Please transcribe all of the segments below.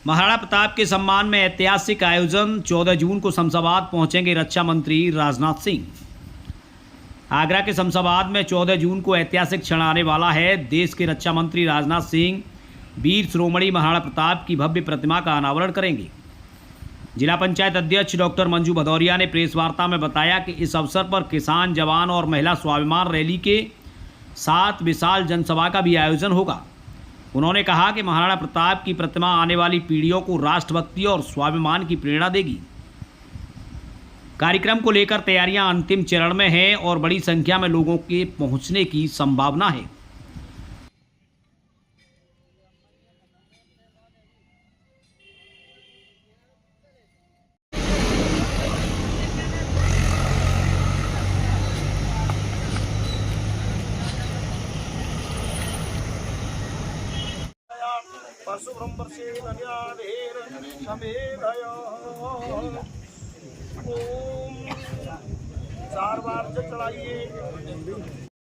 महाराणा प्रताप के सम्मान में ऐतिहासिक आयोजन। 14 जून को शमशाबाद पहुंचेंगे रक्षा मंत्री राजनाथ सिंह। आगरा के शमशाबाद में 14 जून को ऐतिहासिक क्षण आने वाला है। देश के रक्षा मंत्री राजनाथ सिंह वीर शिरोमणि महाराणा प्रताप की भव्य प्रतिमा का अनावरण करेंगे। जिला पंचायत अध्यक्ष डॉक्टर मंजू भदौरिया ने प्रेस वार्ता में बताया कि इस अवसर पर किसान, जवान और महिला स्वाभिमान रैली के साथ विशाल जनसभा का भी आयोजन होगा। उन्होंने कहा कि महाराणा प्रताप की प्रतिमा आने वाली पीढ़ियों को राष्ट्रभक्ति और स्वाभिमान की प्रेरणा देगी। कार्यक्रम को लेकर तैयारियां अंतिम चरण में हैं और बड़ी संख्या में लोगों के पहुंचने की संभावना है।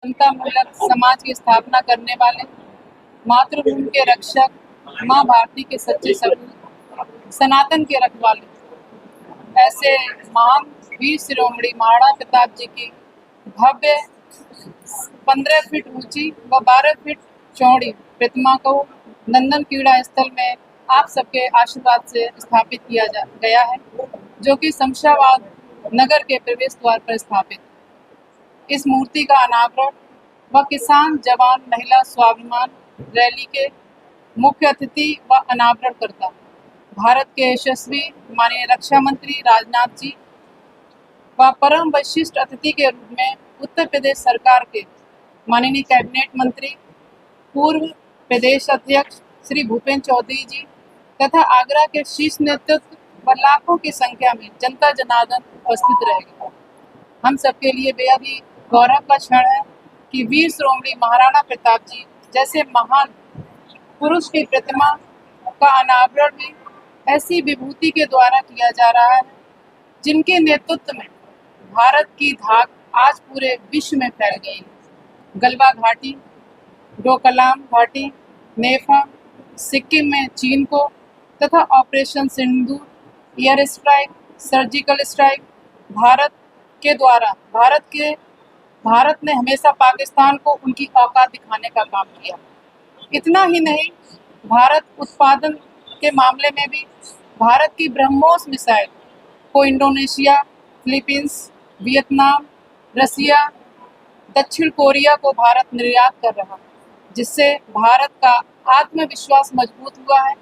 समता मूलक समाज की स्थापना करने वाले, मातृभूमि के रक्षक, माँ भारती के सच्चे सपूत, सनातन के रखवाले, ऐसे महान वीर शिरोमणि महाराणा प्रताप जी की भव्य 15 फीट ऊंची व 12 फीट चौड़ी प्रतिमा को नंदन क्रीड़ा स्थल में आप सबके आशीर्वाद से स्थापित किया गया है, जो कि शमशाबाद नगर के प्रवेश द्वार पर स्थापित। इस मूर्ति का अनावरण व किसान, जवान, महिला स्वाभिमान रैली के मुख्य अतिथि व अनावरणकर्ता भारत के यशस्वी माननीय रक्षा मंत्री राजनाथ जी व परम विशिष्ट अतिथि के रूप में उत्तर प्रदेश सरकार के माननीय कैबिनेट मंत्री, पूर्व प्रदेश अध्यक्ष श्री भूपेंद्र चौधरी जी तथा आगरा के शीर्ष नेतृत्व व लाखों की संख्या में जनता जनार्दन उपस्थित रहेगा। हम सबके लिए बेहद ही गौरव का क्षण है कि वीर शिरोमणि महाराणा प्रताप जी जैसे महान पुरुष की प्रतिमा का अनावरण भी ऐसी विभूति के द्वारा किया जा रहा है, जिनके नेतृत्व में भारत की धाक आज पूरे विश्व में फैल गई है। गलवा घाटी, डोकलाम घाटी, नेफा, सिक्किम में चीन को तथा operation Sindoor, air strike, surgical strike Bharat के द्वारा भारत ने हमेशा पाकिस्तान को उनकी औकात दिखाने का काम किया। इतना ही नहीं, भारत उत्पादन के मामले में भी भारत की ब्रह्मोस मिसाइल को इंडोनेशिया, फिलीपींस, वियतनाम, रसिया, दक्षिण कोरिया को भारत निर्यात कर रहा है, जिससे भारत का आत्मविश्वास मजबूत हुआ है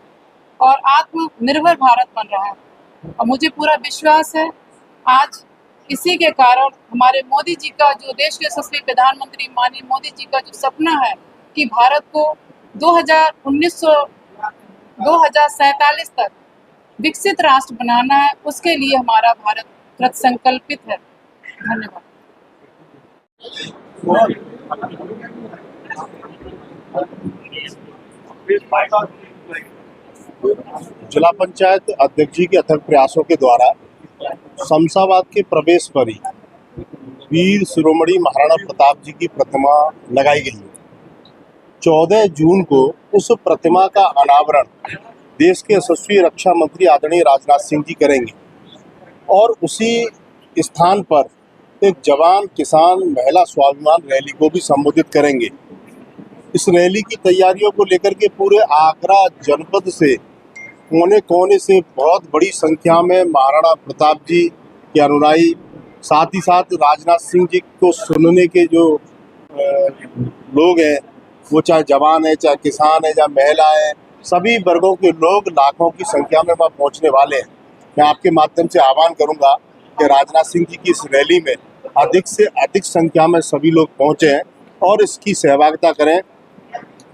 और आत्मनिर्भर भारत बन रहा है। और मुझे पूरा विश्वास है आज इसी के कारण हमारे मोदी जी का, जो देश के यशस्वी प्रधानमंत्री माननीय मोदी जी का जो सपना है कि भारत को 2047 तक विकसित राष्ट्र बनाना है, उसके लिए हमारा भारत कृत संकल्पित है। धन्यवाद। जिला पंचायत अध्यक्ष जी के अथक प्रयासों के द्वारा शमशाबाद के प्रवेश पर ही वीर शिरोमणि महाराणा प्रताप जी की प्रतिमा लगाई गई है। 14 जून को उस प्रतिमा का अनावरण देश के यशस्वी रक्षा मंत्री आदरणीय राजनाथ सिंह जी करेंगे और उसी स्थान पर एक जवान, किसान, महिला स्वाभिमान रैली को भी संबोधित करेंगे। इस रैली की तैयारियों को लेकर के पूरे आगरा जनपद से, कोने कोने से बहुत बड़ी संख्या में महाराणा प्रताप जी के अनुयायी, साथ ही साथ राजनाथ सिंह जी को सुनने के जो लोग हैं, वो चाहे जवान है, चाहे किसान है, चाहे महिला है, सभी वर्गों के लोग लाखों की संख्या में वहाँ पहुँचने वाले हैं। मैं आपके माध्यम से आह्वान करूँगा कि राजनाथ सिंह जी की इस रैली में अधिक से अधिक संख्या में सभी लोग पहुँचे और इसकी सहभागिता करें।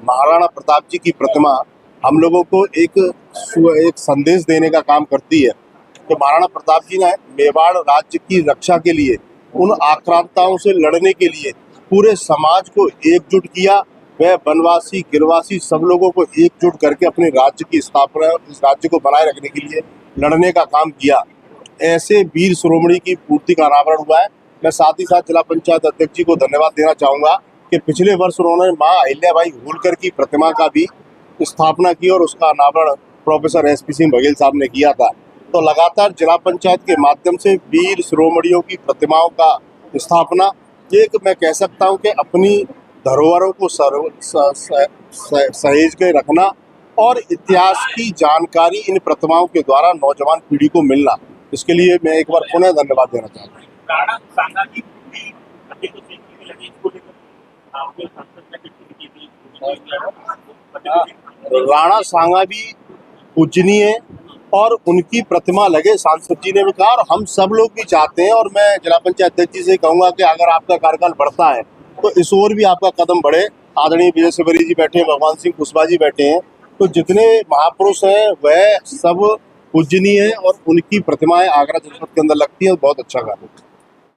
महाराणा प्रताप जी की प्रतिमा हम लोगों को एक संदेश देने का काम करती है कि महाराणा प्रताप जी ने मेवाड़ राज्य की रक्षा के लिए, उन आक्रांताओं से लड़ने के लिए पूरे समाज को एकजुट किया। वह वनवासी, गिरवासी सब लोगों को एकजुट करके अपने राज्य की स्थापना, इस राज्य को बनाए रखने के लिए लड़ने का काम किया। ऐसे वीर शिरोमणि की मूर्ति का अनावरण हुआ है। मैं साथ ही साथ जिला पंचायत अध्यक्ष जी को धन्यवाद देना चाहूँगा कि पिछले वर्ष उन्होंने माँ अहिल्याबाई होलकर की प्रतिमा का भी स्थापना की और उसका अनावरण प्रोफेसर SP सिंह बघेल साहब ने किया था। तो लगातार जिला पंचायत के माध्यम से वीर शिरोमणियों की प्रतिमाओं का स्थापना, ये एक मैं कह सकता हूँ कि अपनी धरोहरों को सहेज के रखना और इतिहास की जानकारी इन प्रतिमाओं के द्वारा नौजवान पीढ़ी को मिलना, इसके लिए मैं एक बार पुनः धन्यवाद देना चाहता हूँ। राणा सांगा की मूर्ति फतेह सिंह की लगी, इसको लेकर आपके सांसद ने कितनी की थी? राणा सांगा भी पूजनीय है और उनकी प्रतिमा लगे, सांसद जी ने भी कहा और हम सब लोग भी चाहते हैं। और मैं जिला पंचायत अध्यक्ष जी से कहूँगा कि अगर आपका कार्यकाल बढ़ता है तो इस ओर भी आपका कदम बढ़े। आदरणीय विजय शिवरी जी बैठे हैं, भगवान सिंह कुशवाहा जी बैठे हैं, तो जितने महापुरुष हैं वह सब पूजनीय है और उनकी प्रतिमाएं आगरा जनपद के अंदर लगती हैं, बहुत अच्छा कार्य है।